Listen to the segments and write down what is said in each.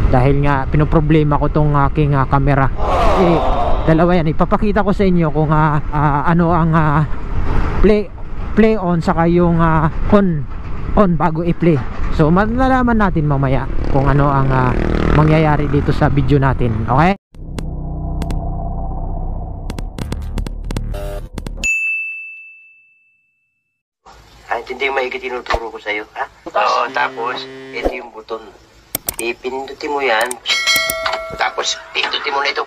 dahil nga pinoproblema ko tong aking camera. Dalawa yan, ipapakita ko sa inyo kung ano ang play on saka yung on bago i-play. So malalaman natin mamaya kung ano ang mangyayari dito sa video natin. Okay? Hindi yung maigi tinuturo ko sa'yo, ha? Oo, tapos, ito yung buton. Ipindutin mo yan. Tapos, pindutin mo na ito.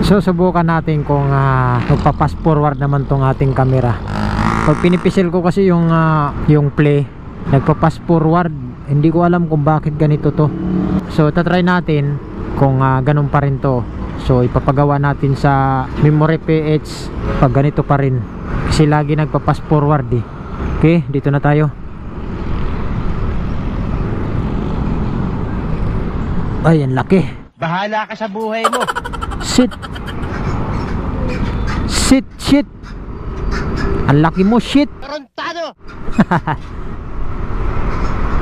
So, subukan natin kung magpa-fast forward naman tong ating camera. Pag pinipisil ko kasi yung play, nagpa-fast forward. Hindi ko alam kung bakit ganito to. So, tatry natin kung ganun pa rin to. So, ipapagawa natin sa memory PH pag ganito pa rin. Kasi lagi nagpa-pass forward eh. Okay, dito na tayo. Ay, ang laki. Bahala ka sa buhay mo. Shit. Shit. Ang laki mo, shit. Tarantado.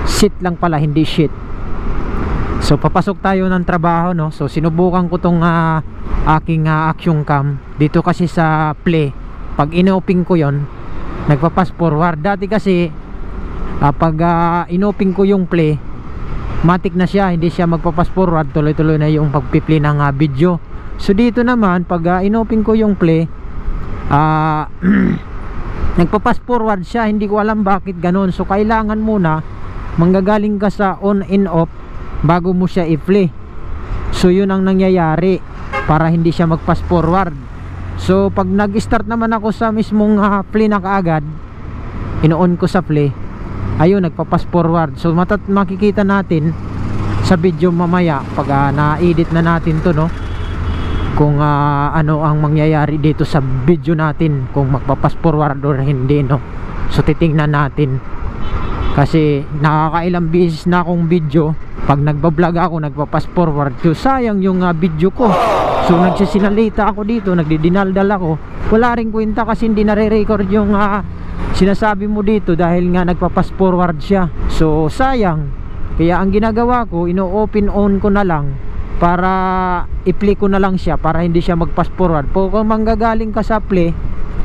Shit lang pala, hindi shit. So, papasok tayo ng trabaho, no? So, sinubukan ko tong aking action cam. Dito kasi sa play. Pag inopen ko yon, nagpa-pass forward. Dati kasi pag inopen ko yung play, matik na siya, hindi siya magpa-pass forward, tuloy-tuloy na yung pagpi-play ng video. So dito naman pag inopen ko yung play, nagpa-pass forward siya. Hindi ko alam bakit ganun. So kailangan muna manggagaling ka sa on and off bago mo siya i-play. So yun ang nangyayari para hindi siya mag-pass forward. So pag nag-start naman ako sa mismong play na kaagad, ino-on ko sa play, ayun, nagpa-pass forward. So makikita natin sa video mamaya pag na-edit na natin to, no, kung ano ang mangyayari dito sa video natin, kung magpa-pass forward or hindi, no. So titingnan natin, kasi nakakailang beses na akong video pag nagbablog ako nagpa-pass forward. So sayang yung video ko. So nagsisinalita ako dito, nagdidinaldal ako, wala rin kwenta kasi hindi nare-record yung sinasabi mo dito dahil nga nagpa-pass forward siya. So sayang. Kaya ang ginagawa ko, ino-open on ko na lang para i-play ko na lang siya, para hindi siya mag-pass forward. Kung manggagaling ka sa play,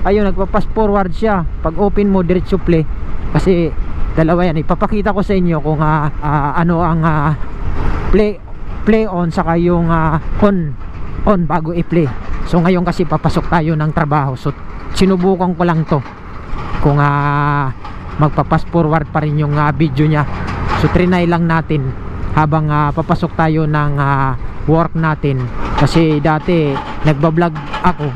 ayun, nagpa-pass forward siya. Pag open mo, diretso play. Kasi dalawa yan, ipapakita ko sa inyo kung ano ang play on saka yung on bago i-play. So ngayon kasi papasok tayo ng trabaho. So sinubukan ko lang to kung magpa-pass forward pa rin yung video nya. So trinay lang natin habang papasok tayo ng work natin. Kasi dati nagbablog ako,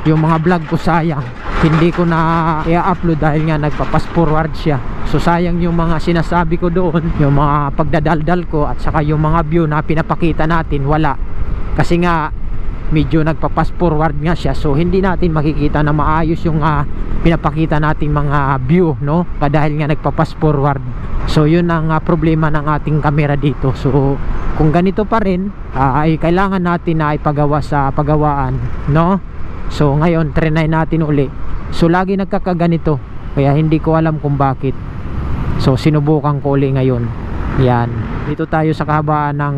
yung mga vlog ko sayang, hindi ko na i-upload dahil nga nagpa-pass forward siya. So sayang yung mga sinasabi ko doon, yung mga pagdadaldal ko at saka yung mga view na pinapakita natin, wala. Kasi nga medyo nagpa-pass forward nga siya. So hindi natin makikita na maayos yung pinapakita nating mga view, no? Dahil nga nagpa-pass forward. So yun ang problema ng ating camera dito. So kung ganito pa rin, ay kailangan natin na ipagawa sa pagawaan, no? So ngayon trinay natin uli. So lagi nagkakaganito, kaya hindi ko alam kung bakit. So sinubukan ko uli ngayon. Yan, dito tayo sa kahabaan ng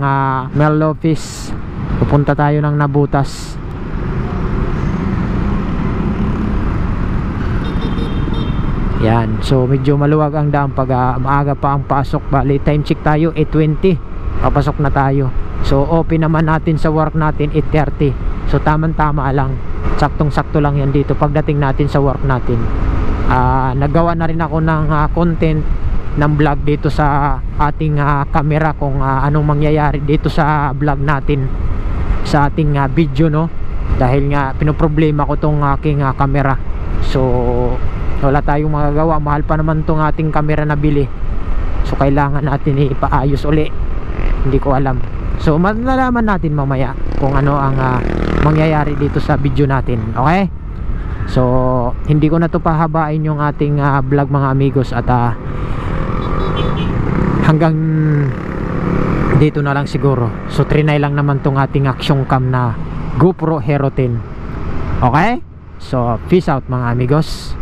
mail office. Pupunta tayo ng Nabutas. Yan, so medyo maluwag ang daan pag maaga pa ang pasok. Bali time check tayo 8:20, papasok na tayo. So open naman natin sa work natin 8:30. So tamang tama lang, saktong sakto lang yan dito pagdating natin sa work natin. Nagawa na rin ako ng content ng vlog dito sa ating camera, kung anong mangyayari dito sa vlog natin, sa ating video, no, dahil nga pinoproblema ko tong aking camera. So wala tayong magagawa, mahal pa naman tong ating camera na bili. So kailangan natin ipaayos uli. Hindi ko alam. So malalaman natin mamaya kung ano ang mangyayari dito sa video natin. Okay? So hindi ko na to pahabain yung ating vlog mga amigos, at hanggang dito na lang siguro. So trinay lang naman tong ating action cam na GoPro Hero 10. Okay? So peace out mga amigos.